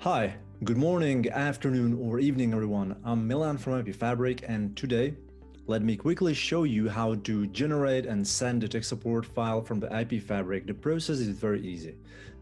Hi, good morning, afternoon, or evening, everyone. I'm Milan from Fabric, and today, let me quickly show you how to generate and send a Techsupport file from the Fabric. The process is very easy.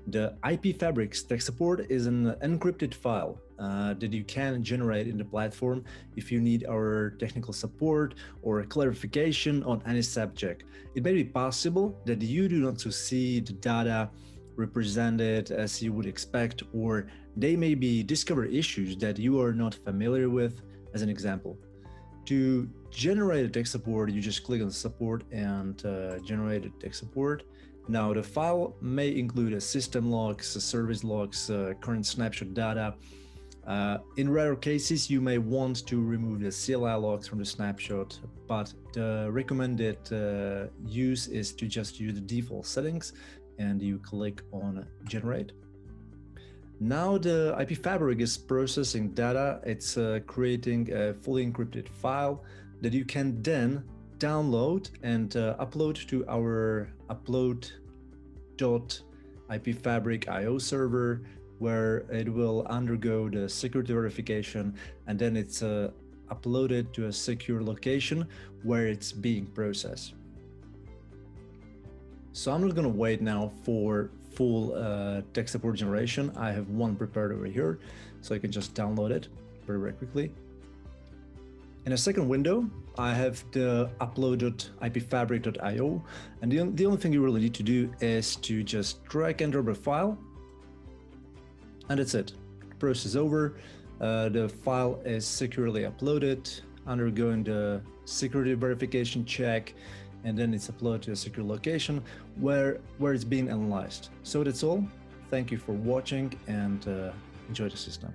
The Fabric's Techsupport is an encrypted file that you can generate in the platform if you need our technical support or clarification on any subject. It may be possible that you do not see the data represented as you would expect, or they may be discover issues that you are not familiar with. As an example, to generate a tech support, you just click on support and generate a tech support. Now the file may include a system logs, service logs, current snapshot data. In rare cases, you may want to remove the CLI logs from the snapshot, but the recommended use is to just use the default settings, and you click on generate. Now the Fabric is processing data. It's creating a fully encrypted file that you can then download and upload to our upload.ipfabric.io server, where it will undergo the security verification, and then it's uploaded to a secure location where it's being processed. So I'm not going to wait now for full tech support generation. I have one prepared over here, so I can just download it very quickly. In a second window, I have the upload.ipfabric.io, and the only thing you really need to do is to just drag and drop a file, and that's it. Process over. The file is securely uploaded, undergoing the security verification check, and then it's uploaded to a secure location where it's being analyzed. So that's all. Thank you for watching, and enjoy the system.